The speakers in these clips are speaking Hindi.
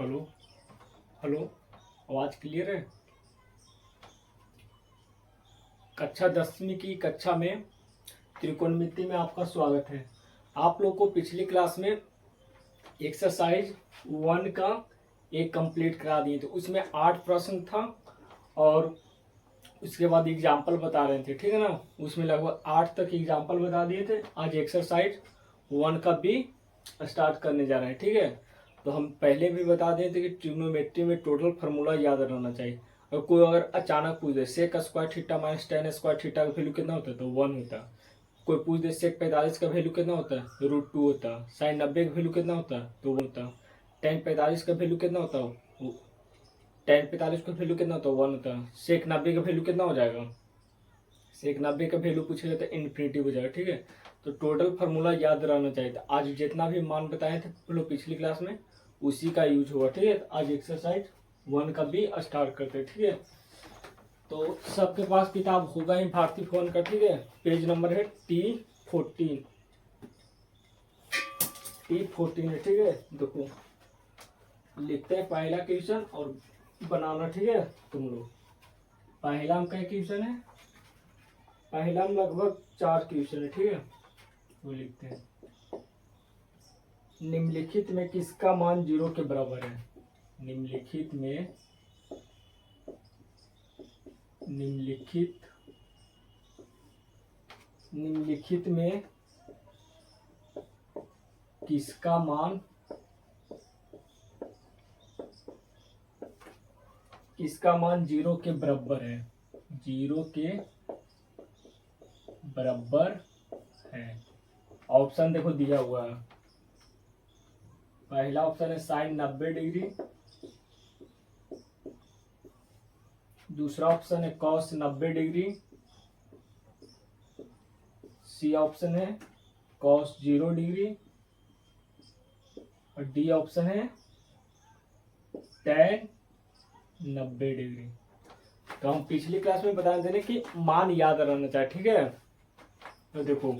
हेलो। हेलो। आवाज़ क्लियर है? कक्षा 10वीं की कक्षा में त्रिकोणमिति में आपका स्वागत है। आप लोग को पिछली क्लास में एक्सरसाइज 1 का एक कंप्लीट करा दिए थे। उसमें 8 प्रश्न था और उसके बाद एग्जाम्पल बता रहे थे, ठीक है ना। उसमें लगभग 8 तक एग्जाम्पल बता दिए थे। आज एक्सरसाइज 1 का भी स्टार्ट करने जा रहे हैं, ठीक है। तो हम पहले भी बता दिए थे कि ट्रिग्नोमेट्री में टोटल फार्मूला याद रहना चाहिए। और कोई अगर अचानक पूछ दे sec square theta minus ten square theta का वैल्यू कितना होता है, तो 1 होता है। कोई पूछ दे सेक 45 का वैल्यू कितना होता है, √2 होता है। साइन 90 का वैल्यू कितना होता है, तो 1 होता है। टेन 45 का वैल्यू कितना होता है, टेन 45 का वैल्यू कितना होता है, 1 होता है। सेक 90 का वैल्यू कितना हो जाएगा, सेक 90 का वैल्यू पूछेगा तो इन्फिनिटी हो जाएगा, ठीक है। तो टोटल फार्मूला याद रहना चाहिए। तो आज जितना भी मान बताए थे पिछली क्लास में उसी का यूज होगा, ठीक है। आज एक्सरसाइज 1 का भी स्टार्ट करते हैं, ठीक है। तो सबके पास किताब होगा ही भारती फोन का, ठीक है। पेज नंबर है T14 है, ठीक है। देखो लिखते हैं पहला क्वेश्चन और बनाना, ठीक है। तुम लोग पहला में क्या क्वेश्चन है, पहला में लगभग 4 क्वेश्चन है, ठीक है। वो लिखते हैं निम्नलिखित में किसका मान 0 के बराबर है। निम्नलिखित में निम्नलिखित में किसका मान 0 के बराबर है, 0 के बराबर है। ऑप्शन देखो दिया हुआ है। पहला ऑप्शन है साइन 90 डिग्री, दूसरा ऑप्शन है कॉस 90 डिग्री, सी ऑप्शन है कॉस 0 डिग्री और डी ऑप्शन है tan 90 डिग्री। तो हम पिछली क्लास में बता देने कि मान याद रहना चाहिए, ठीक है। तो देखो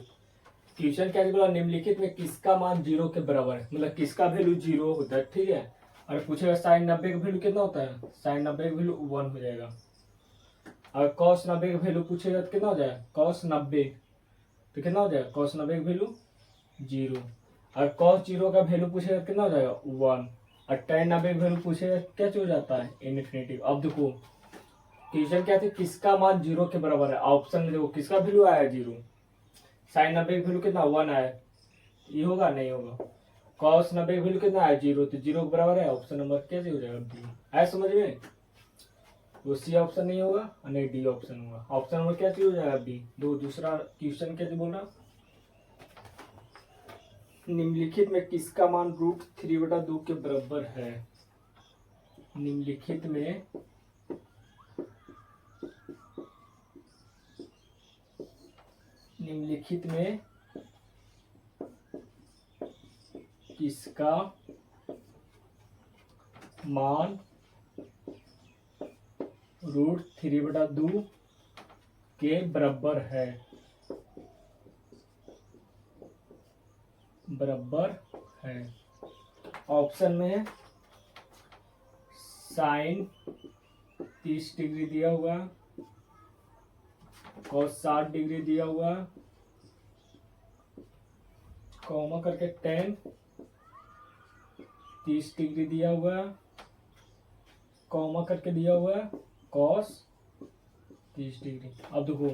क्वेश्चन क्या बोला, निम्नलिखित में किसका मान 0 के बराबर है, मतलब किसका वैल्यू 0 होता है, ठीक है। और पूछेगा साइन 90 का वैल्यू कितना होता है, साइन 90 का वैल्यू 1 हो जाएगा। और कॉस 90 का वैल्यू पूछेगा तो कितना हो जाएगा, कॉस 90 तो कितना हो जाएगा, कॉस 90 का वैल्यू 0। और कॉस 0 का वैल्यू पूछेगा कितना हो जाएगा 1। और tan 90 का वैल्यू पूछेगा क्या हो जाता है, इनफिनिटी। अब देखो क्वेश्चन क्या थे, किसका मान 0 के बराबर है। ऑप्शन में देखो किसका वैल्यू आया 0, साइन 90 का वैल्यू कितना 1 आया, ये होगा नहीं होगा। कॉस 90 का वैल्यू कितना आया 0, तो 0 के बराबर है। ऑप्शन नंबर कैसे हो जाएगा, बी। आया समझ में। वो सी ऑप्शन नहीं होगा और नहीं डी ऑप्शन होगा। ऑप्शन नंबर क्या हो जाएगा, बी। दूसरा क्वेश्चन कैसे बोल रहा, निम्नलिखित में किसका मान √3/2 के बराबर है। निम्नलिखित में किसका मान √3/2 के बराबर है, ऑप्शन में साइन 30 डिग्री दिया हुआ, कॉस 60 डिग्री दिया हुआ, कॉमा करके tan 30 डिग्री दिया हुआ, कॉमा करके दिया हुआ कॉस 30 डिग्री। अब देखो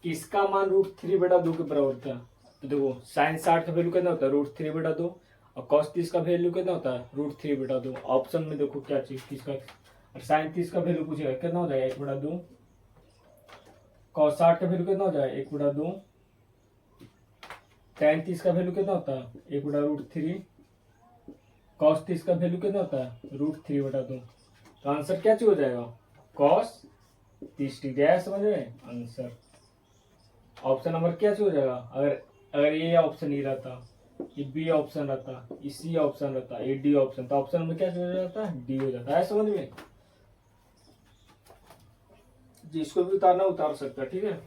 किसका मान √3/2 के बराबर था। तो देखो साइन 60 का वैल्यू कितना होता है, √3/2 और कॉस 30 का वैल्यू कितना होता है, √3/2। ऑप्शन में देखो क्या चीज किसका, साइन 30 का वैल्यू पूछेगा कितना हो जाएगा 1/2, कॉस 60 का वैल्यू कितना हो जाएगा 1/2, tan 30 का वैल्यू कितना होता है 1/√3, कॉस 30 का वैल्यू कितना होता है √3/2। तो आंसर क्या चीज हो जाएगा, कॉस 30 डिग्री। आया समझ में आंसर। ऑप्शन नंबर क्या चीज हो जाएगा, अगर ये ऑप्शन ही रहता, ये बी ऑप्शन रहता, ये सी ऑप्शन रहता, ये डी ऑप्शन, तो ऑप्शन नंबर क्या चीज हो जाता है, डी हो जाता है। समझ में। जिसको भी उतारना उतार सकता है, ठीक है।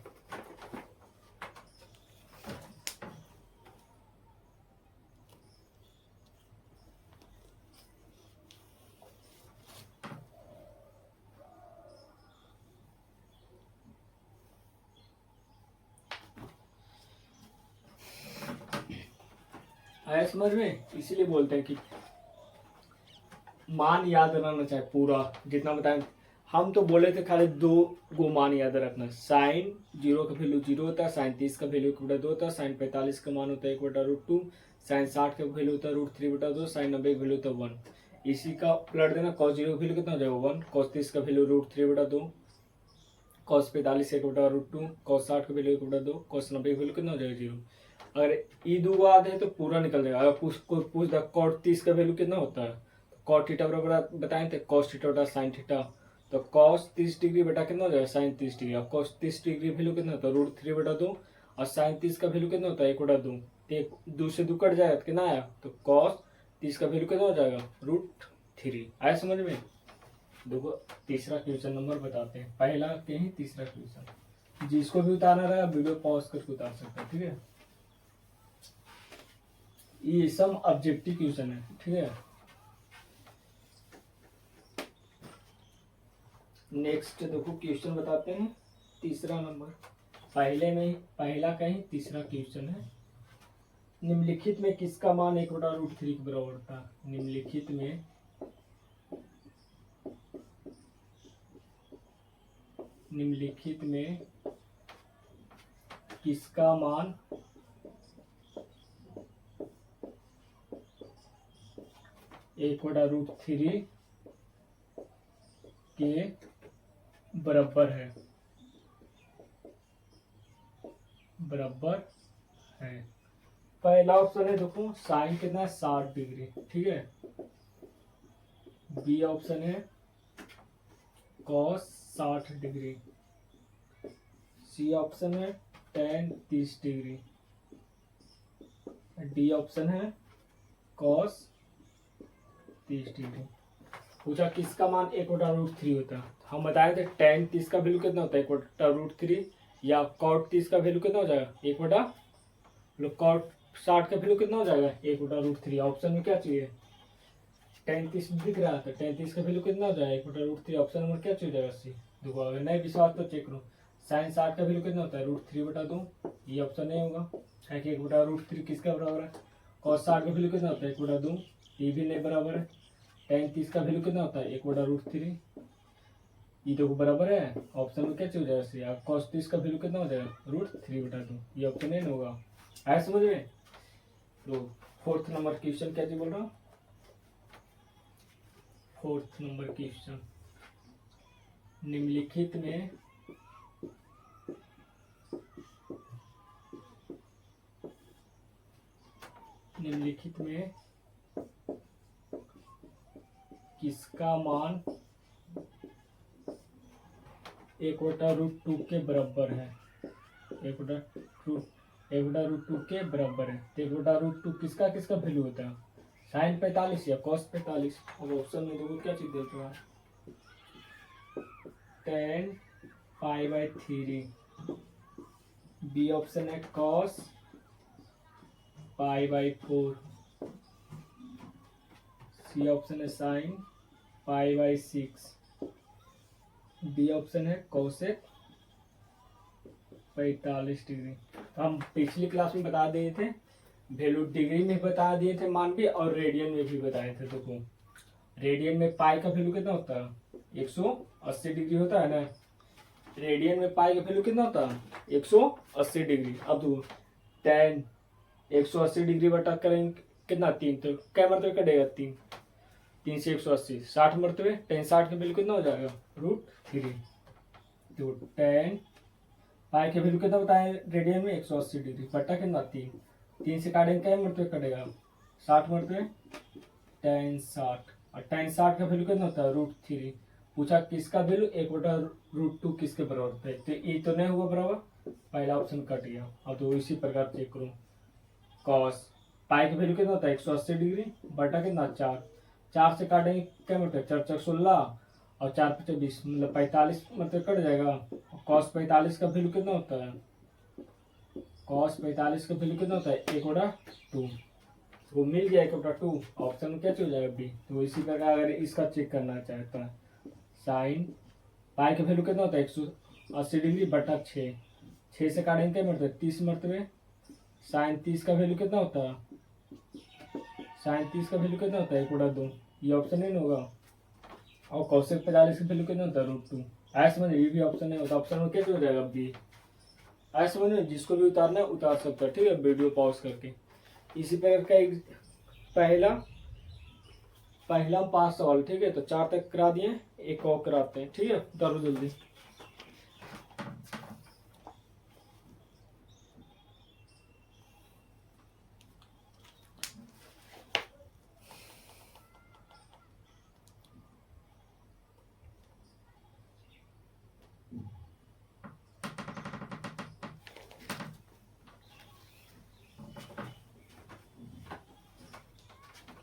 आया समझ में? इसीलिए बोलते हैं कि मान याद रहना चाहिए पूरा जितना बताएं। हम तो बोले थे खाली 2 गो मान याद रखना। साइन 0 का वैल्यू 0 होता है, साइन 30 का वैल्यू 1/2 होता है, साइन 45 का मान होता है 1/√2, साइन 60 का वैल्यू होता है √3/2, साइन 90 का वैल्यू होता है 1। इसी का पलट देना, cos 0 का वैल्यू कितना हो जाएगा 1, cos 30 का वैल्यू √3/2, cos 45 1/√2, cos 60 का वैल्यू 1/2, cos 90 का वैल्यू कितना हो जाएगा 0। अगर ये दो आधे है तो पूरा निकल जाएगा। अगर कोई पूछ द cot 30 का वैल्यू कितना होता है, cot थीटा बराबर बताए थे cos थीटा बटा sin थीटा, तो cos 30 डिग्री बटा कितना हो जाएगा sin 30 डिग्री। अब cos 30 डिग्री वैल्यू कितना होता है √3/2, और sin 30 का वैल्यू कितना होता है 1/2। तो 2 से 2 कट जाएगा तो कितना आया, तो cos 30 का वैल्यू कितना हो जाएगा √3। आया समझ में? देखो तीसरा क्वेश्चन नंबर बताते हैं, पहला के ही तीसरा क्वेश्चन। जिसको भी उतारना रहेगा वीडियो पॉज करके उतार सकते हैं, ठीक है। ये सम ऑब्जेक्टिव क्वेश्चन है, ठीक है। नेक्स्ट देखो क्वेश्चन बताते हैं तीसरा नंबर, पहला का ही तीसरा क्वेश्चन है। निम्नलिखित में किसका मान 1/√3 के बराबर था। निम्नलिखित में किसका मान 1/√3 के बराबर है। पहला ऑप्शन है देखो साइन कितना है 60 डिग्री, ठीक है। बी ऑप्शन है cos 60 डिग्री, सी ऑप्शन है tan 30 डिग्री, डी ऑप्शन है cos 30 डिग्री। पूछा किसका मान 1/√3 होता है। हम बताए थे tan 30 का वैल्यू कितना होता है 1/√3, या cot 30 का वैल्यू कितना हो जाएगा cot 60 का वैल्यू कितना हो जाएगा 1/√3। ऑप्शन में क्या चाहिए, tan 30 दिख रहा था, tan 30 का वैल्यू कितना हो जाएगा 1/√3। ऑप्शन नंबर क्या चाहिए जाएगा सी। देखो अगर नहीं विश्वास तो चेक करो, साइन 60 का वैल्यू कितना होता है √3/2, ये ऑप्शन नहीं होगा है कि 1/√3 किसका बराबर है। cos 60 का वैल्यू कितना होता है 1/2, ये भी नहीं बराबर है। tan 30 का वैल्यू कितना होता है 1/√3, ये देखो बराबर है। ऑप्शन में क्या चाहिए जाएगा सी। आप cos 30 का वैल्यू कितना हो जाएगा √3/2, ये ऑप्शन नहीं होगा। आया समझ में? तो फोर्थ नंबर क्वेश्चन क्या जी बोल रहा हूँ, फोर्थ नंबर क्वेश्चन, निम्नलिखित में किसका मान 1/√2 के बराबर है। 1/√2 के बराबर है, तो 1/√2 किसका वैल्यू होता है, साइन 45 या cos 45। अब ऑप्शन में देखो क्या चीज देते हैं, tan π/3, बी ऑप्शन है cos π/4, सी ऑप्शन है साइन π/6, डी ऑप्शन है cosec 45 डिग्री। हम पिछली क्लास में बता दिए थे, वैल्यू डिग्री में बता दिए थे मान भी, और रेडियन में भी बताए थे। देखो रेडियन में पाई का वैल्यू कितना होता है 180 डिग्री होता है ना। रेडियन में पाई का वैल्यू कितना होता है 180 डिग्री। अब देखो tan 180 डिग्री बटा करेंगे कितना 3, तो क्या मरतबे कटेगा 3 से 180 60 मरतबे, tan 60 का वैल्यू कितना हो जाएगा √3। तो tan पाई के वैल्यू कितना बताए रेडियन में 180 डिग्री बटा कितना 3 से काटेंगे क्या मरतबे कटेगा 60 मरतबे, tan 60, और tan 60 का वैल्यू कितना होता है √3। पूछा किसका वैल्यू 1/√2 किसके बराबर होता है, तो ये तो नहीं हुआ बराबर, पहला ऑप्शन कट गया। अब तो इसी प्रकार चेक करूँ, cos पाई का वैल्यू कितना होता है 180 डिग्री बटा कितना 4 से काटेंगे क्या मिलता है 4 × 16 और 4 × 20 मतलब 45 मतलब कट जाएगा। cos 45 का वैल्यू कितना होता है, cos 45 का वैल्यू कितना होता है 1/2, वो मिल गया 1/2। ऑप्शन में क्या चल जाएगा बी। तो इसी प्रकार अगर इसका चेक करना चाहता है, साइन पाई का वैल्यू कितना होता है 180 डिग्री बटा 6 से काटेंगे क्या मरतबे 30 मरतबे, साइन 30 का वैल्यू कितना होता है साइन 30 का वैल्यू कितना होता है 1/2, ये ऑप्शन नहीं ना होगा। और कौशिक 45 का वैल्यू कितना होता है √2। ऐसे समझ, ये भी ऑप्शन है, तो ऑप्शन में क्या हो जाएगा बी। ऐसे समझ, जिसको भी उतारना है उतार सकता है, ठीक है, वीडियो पॉज करके। इसी प्रकार का एक पहला पहला 5 सवाल, ठीक है, तो 4 तक करा दिए, एक और कराते हैं, ठीक है, उतारो जल्दी।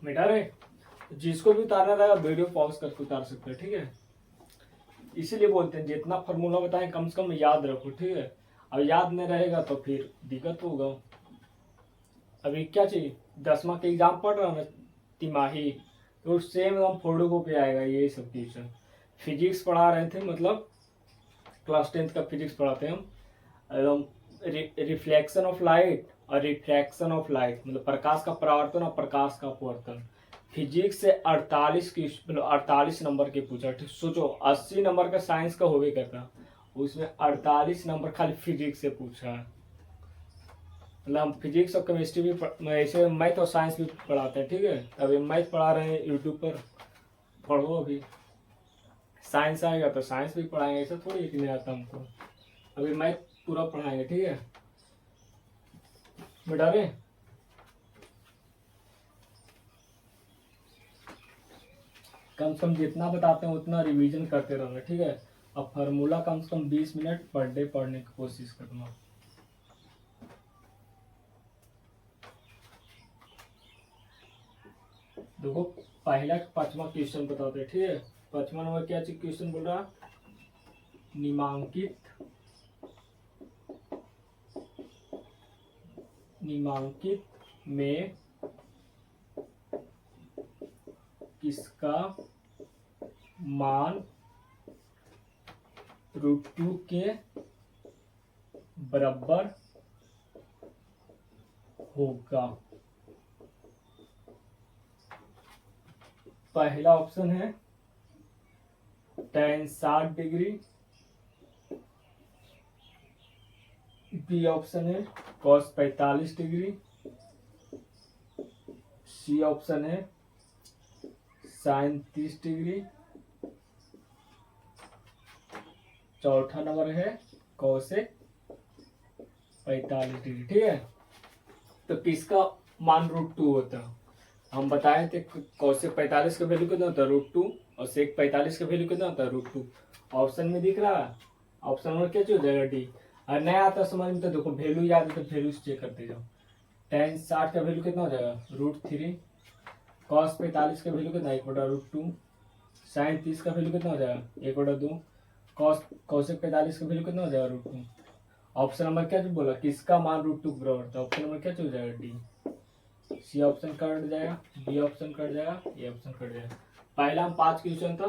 मिटा रहे, जिसको भी उतारना रहेगा वीडियो पॉज करके उतार सकते हैं, ठीक है। इसीलिए बोलते हैं जितना फार्मूला बताएं कम से कम याद रखो, ठीक है। अब याद नहीं रहेगा तो फिर दिक्कत होगा। अभी क्या चाहिए, 10वां के एग्जाम पढ़ रहा ना, तिमाही, तो सेम एकदम फोटो कॉपी आएगा ये सब क्वेश्चन। फिजिक्स पढ़ा रहे थे, मतलब क्लास 10th का फिजिक्स पढ़ाते हैं हम एकदम। रिफ्लेक्शन ऑफ लाइट और रिफ्रैक्शन ऑफ लाइट, मतलब प्रकाश का परावर्तन और प्रकाश का अपवर्तन। फिजिक्स से 48 की, मतलब 48 नंबर के पूछा, ठीक। सोचो 80 नंबर का साइंस का होवे करता, उसमें 48 नंबर खाली फिजिक्स से पूछा है। मतलब हम फिजिक्स और केमिस्ट्री भी ऐसे मैथ और साइंस भी पढ़ाते हैं, ठीक है। अभी मैथ पढ़ा रहे हैं यूट्यूब पर, पढ़ो। अभी साइंस आएगा तो साइंस भी पढ़ाएंगे, ऐसा थोड़ी कि नहीं आता हमको। अभी मैथ पूरा पढ़ाएंगे, ठीक है बेटा रे। कम से कम जितना बताते हैं उतना रिवीजन करते रहना, ठीक है। अब फार्मूला कम से कम 20 मिनट पर डे पढ़ने की कोशिश करना। देखो पहला 5वां क्वेश्चन बताते हैं, ठीक है। 5वां नंबर क्या क्वेश्चन बोल रहा, निमांकित में किसका मान √2 के बराबर होगा। पहला ऑप्शन है tan 60 डिग्री, बी ऑप्शन है cos 45 डिग्री, सी ऑप्शन है sin 30 डिग्री, चौथा नंबर है cosec 45 डिग्री, ठीक है। तो किसका मान √2 होता है, हम बताए थे cosec 45 का वैल्यू कितना होता है √2 और sec 45 का वैल्यू कितना होता है √2। ऑप्शन में दिख रहा है, ऑप्शन नंबर क्या हो जाएगा डी। और नहीं आता समझ में तो देखो वैल्यू याद है तो वैल्यू चेक करते जाओ। tan 60 का वैल्यू कितना हो जाएगा √3, cos 45 का वैल्यू कितना 1/√2, sin 30 का वैल्यू कितना हो जाएगा 1/2, cosec 45 का वैल्यू कितना हो जाएगा √2। ऑप्शन नंबर क्या बोला, किसका मान √2 बराबर था, ऑप्शन नंबर क्या हो जाएगा डी। सी ऑप्शन कट जाएगा, बी ऑप्शन कट जाएगा, ए ऑप्शन कट जाएगा। पहला हम 5 क्वेश्चन था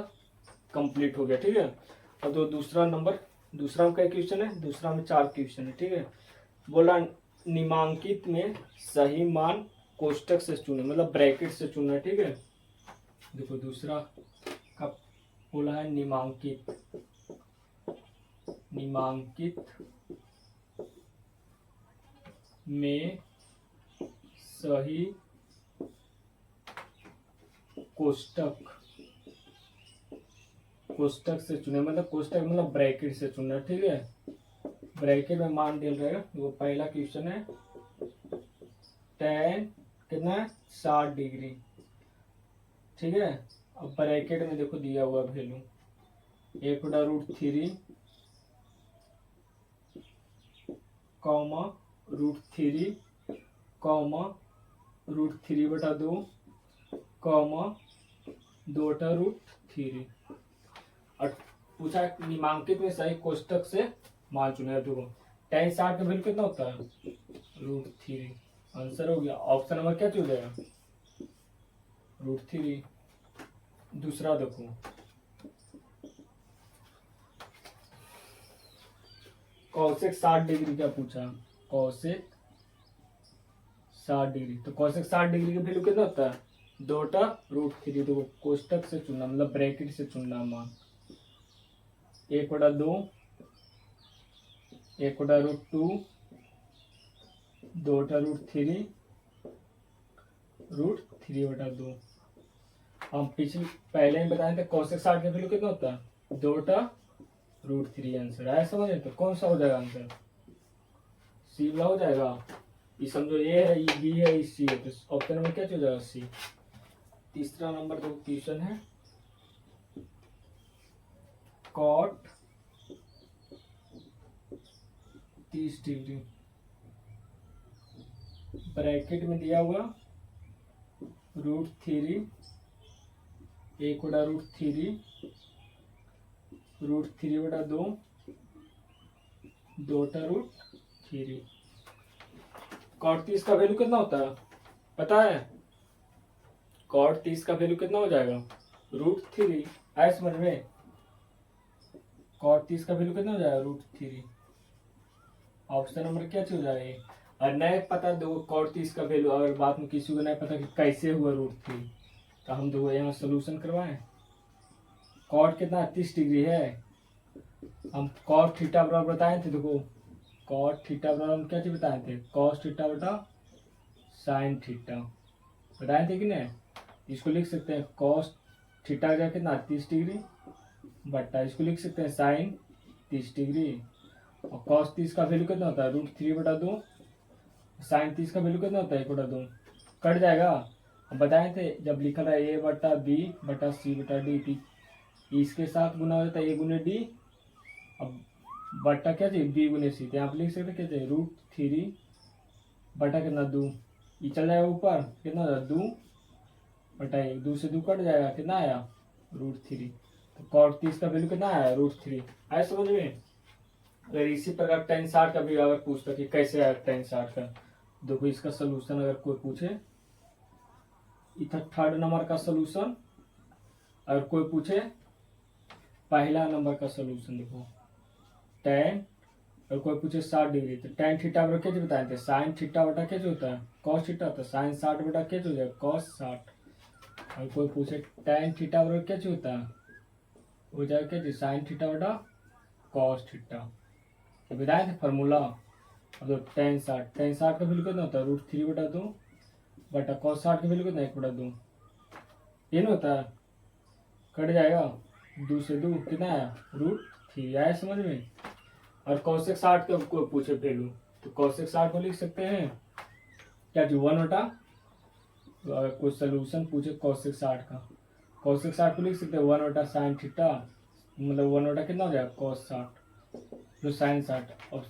कंप्लीट हो गया, ठीक है। और तो दूसरा में क्या क्वेश्चन है, दूसरा में 4 क्वेश्चन है, ठीक है। बोला निमांकित में सही मान कोष्टक से चुने, मतलब ब्रैकेट से चुना, ठीक है। देखो दूसरा का बोला है निमांकित में सही कोष्टक से चुने, मतलब कोष्टक मतलब ब्रैकेट से चुना, ठीक है। ब्रैकेट में मान दिया रहेगा। वो पहला क्वेश्चन है tan कितना 60 डिग्री, ठीक है। अब ब्रैकेट में देखो दिया हुआ वैल्यू 1/√3 कॉमा √3 कॉमा √3/2 कॉमा 2/√3। और पूछा निमांकित में सही कोष्टक से मान चुने। देखो tan 60 का वैल्यू कितना होता है √3, आंसर हो गया। ऑप्शन नंबर क्या चल जाएगा √3। दूसरा देखो cosec 60 डिग्री का पूछा, cosec 60 डिग्री। तो कोसेक 60 डिग्री का वैल्यू कितना होता है? 2√3। तो कोष्टक से चुनना, मतलब ब्रैकेट से चुनना मान 1/2, 1/√2, 2/√3, √3/2। हम पिछले पहले ही बताए थे कोसेक 60 का वैल्यू कितना होता है? 2/√3। आंसर आया समझ में? तो कौन सा हो जाएगा आंसर? सी वाला हो जाएगा। ये समझो ए है, ये बी है, ये सी है, तो ऑप्शन नंबर क्या हो जाएगा? सी। तीसरा नंबर जो क्वेश्चन है, कॉट 30 डिग्री ब्रैकेट में दिया हुआ √3, 1/√3, √3/2, 2/√3। कॉट 30 का वैल्यू कितना होता है पता है? कॉट 30 का वैल्यू कितना हो जाएगा? √3। आए समझ में? कॉट 30 का वैल्यू कितना हो जाएगा? √3। ऑप्शन नंबर क्या हो जाएगा? और नहीं पता दो कॉट 30 का वैल्यू, अगर बात में किसी को नहीं पता कि कैसे हुआ √3, तो हम दो यहाँ सोल्यूशन करवाएं। कॉट कितना 30 डिग्री है, हम कॉट थीटा बराबर बताए थे। देखो कॉट थीटा बराबर हम क्या चीज बताए थे? कॉस थीटा बटा साइन थीटा बताए थे कि नहीं? इसको लिख सकते हैं कॉस थीटा का कितना 30 डिग्री बटा, इसको लिख सकते हैं साइन 30 डिग्री। और कॉस 30 का वैल्यू कितना होता है? √3/2। साइन 30 का वैल्यू कितना होता है? 1/2। कट जाएगा। हम बताए थे जब लिखा था a/b/c/d, इसके साथ गुना हो जाता है a×d, अब बटा क्या चाहिए? b×c। तो यहाँ पे लिख सकते क्या चाहिए? √3 बटा कितना 2, ये चल जाएगा ऊपर, कितना हो जाएगा? 2/1, 2 से 2 कट जाएगा, कितना आया? √3। तो कॉट 30 का वैल्यू कितना आया? √3। आया समझ में? अगर इसी प्रकार tan 60 का भी अगर पूछता कि कैसे आया tan 60 का, देखो इसका सोल्यूशन अगर कोई पूछे, इधर थर्ड नंबर का सोल्यूशन, अगर कोई पूछे पहला नंबर का सोल्यूशन, देखो tan, अगर कोई पूछे 60 डिग्री, तो tan थीटा बटा क्या बताए थे? साइन थीटा बटा क्या होता है? कॉस थीटा होता है। साइन 60 बटा क्या हो जाएगा? कॉस 60। अगर कोई पूछे tan थीटा बटा क्या होता है? हो जाएगा क्या? साइन थीटा बटा कॉस थीटा। तो बताए थे फॉर्मूला। अब तो tan 60 का वैल्यू कितना होता है? √3/2 बटा कॉस 60 का वैल्यू कितना है? 1/2। ये ना होता है, कट जाएगा, 2 से 2 कितना आया? √3। आया समझ में? और कॉसेक 60 का कोई पूछे वैल्यू, तो कॉसेक 60 को लिख सकते हैं क्या जी? 1/, अगर कोई सोल्यूशन पूछे कॉसेक 60 का, कॉसेक 60 को लिख सकते हैं 1/, साइन थीटा, मतलब 1/, कितना हो जाएगा? कॉस 60 जो साइन 60। और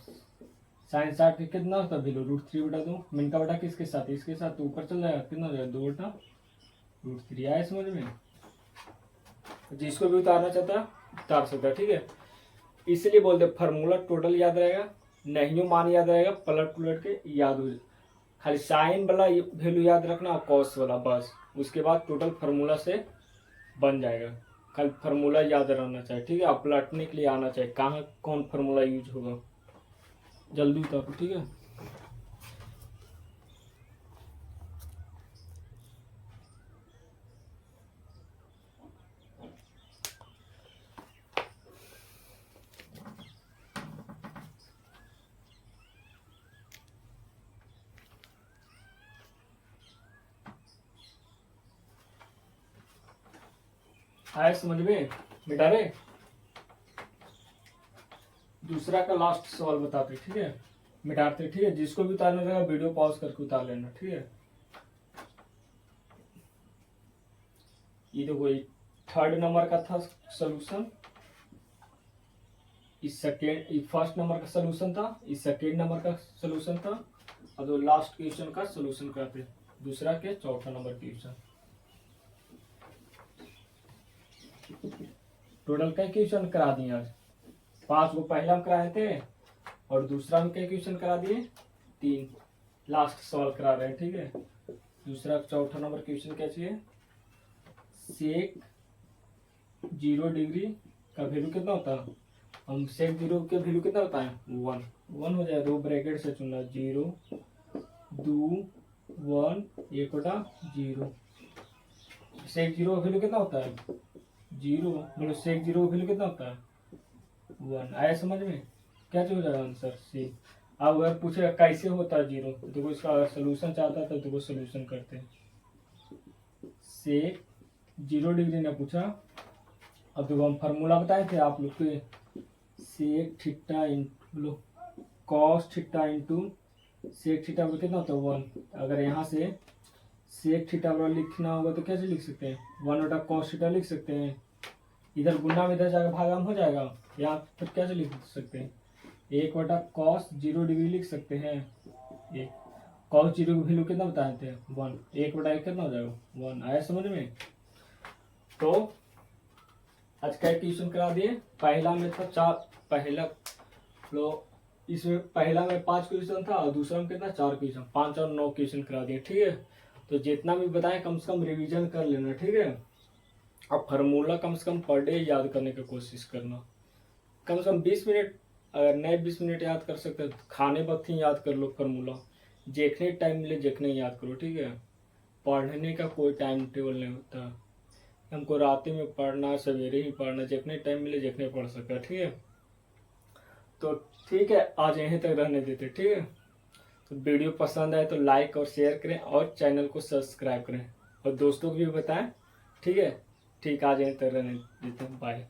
साइन 60 का कितना होता है वैल्यू? √3/2। मिनका बटा किसके साथ? इसके साथ, तो ऊपर चल जाएगा, कितना हो जाएगा? 2/√3। आया समझ में? जिसको भी उतारना चाहता है उतार सकता है, ठीक है? इसलिए बोलते फार्मूला टोटल याद रहेगा, नहीं मान याद रहेगा, पलट पलट के याद हो। खाली साइन वाला वैल्यू याद रखना, कॉस वाला, बस उसके बाद टोटल फार्मूला से बन जाएगा। खाली फार्मूला याद रहना चाहिए, ठीक है? आप पलटने के लिए आना चाहिए कहाँ कौन फार्मूला यूज होगा, जल्दी उतारो, ठीक है? आया समझ में? मिटा रहे? दूसरा का लास्ट सवाल बताते, ठीक है? मिटाते, ठीक है? जिसको भी उतारना रहेगा वीडियो पॉज करके उतार लेना, ठीक है? ये देखो ये थर्ड नंबर का था सोल्यूशन, इस सेकेंड फर्स्ट नंबर का सोल्यूशन था, इस सेकेंड नंबर का सोल्यूशन था, और दो लास्ट क्वेश्चन का सोल्यूशन करते, दूसरा के चौथा नंबर क्वेश्चन। टोटल क्या क्वेश्चन करा दिए आज? 5 को पहला में कराए थे, और दूसरा में क्या क्वेश्चन करा दिए? 3। लास्ट सवाल करा रहे हैं, ठीक है? दूसरा चौथा नंबर क्वेश्चन क्या चाहिए? सेक 0 डिग्री का वैल्यू कितना होता है? हम सेक 0 के वैल्यू कितना होता है? 1 हो जाए, दो ब्रैकेट से चुनना, 0 2 1 1/0। सेक 0 का वैल्यू कितना होता है 0, बोलो सेक 0 का वैल्यू कितना होता है 1। आया समझ में? क्या हो जाएगा आंसर सी। अब अगर पूछेगा कैसे होता है 0 तो देखो इसका अगर सोल्यूशन चाहता है तो देखो सोल्यूशन करते हैं। सेक 0 डिग्री ने पूछा। अब देखो हम फार्मूला बताए थे आप लोग को, सेक थीटा बोलो cos theta into sec theta बराबर कितना होता है 1। अगर यहाँ से सेक थीटा बराबर लिखना होगा तो कैसे लिख सकते हैं 1/cos थीटा लिख सकते हैं। इधर गुना में इधर जाकर भागाम हो जाएगा, या फिर कैसे लिख सकते हैं 1/cos 0 डिग्री लिख सकते हैं। एक cos 0 की वैल्यू कितना बताए थे 1, 1/1 कितना हो जाएगा 1। आया समझ में? तो आज का क्वेश्चन करा दिए। पहला में था पहला लो इसमें पहला में 5 क्वेश्चन था और दूसरा में कितना 4 क्वेश्चन, 5 और 9 क्वेश्चन करा दिए। ठीक है, तो जितना भी बताए कम से कम रिवीजन कर लेना। ठीक है, अब फार्मूला कम से कम पर डे याद करने की कोशिश करना। कम से कम 20 मिनट, अगर नए 20 मिनट याद कर सकते तो खाने वक्त ही याद कर लो फार्मूला। देखने टाइम मिले देखने याद करो। ठीक है, पढ़ने का कोई टाइम टेबल नहीं होता, हमको रात में पढ़ना सवेरे ही पढ़ना, जितने टाइम मिले जितने पढ़ सका। ठीक है, तो ठीक है आज यहीं तक रहने देते। ठीक है, तो वीडियो पसंद आए तो लाइक और शेयर करें और चैनल को सब्सक्राइब करें और दोस्तों को भी बताएं। ठीक है, ठीक आज यहीं तक रहने देते हैं, बाय।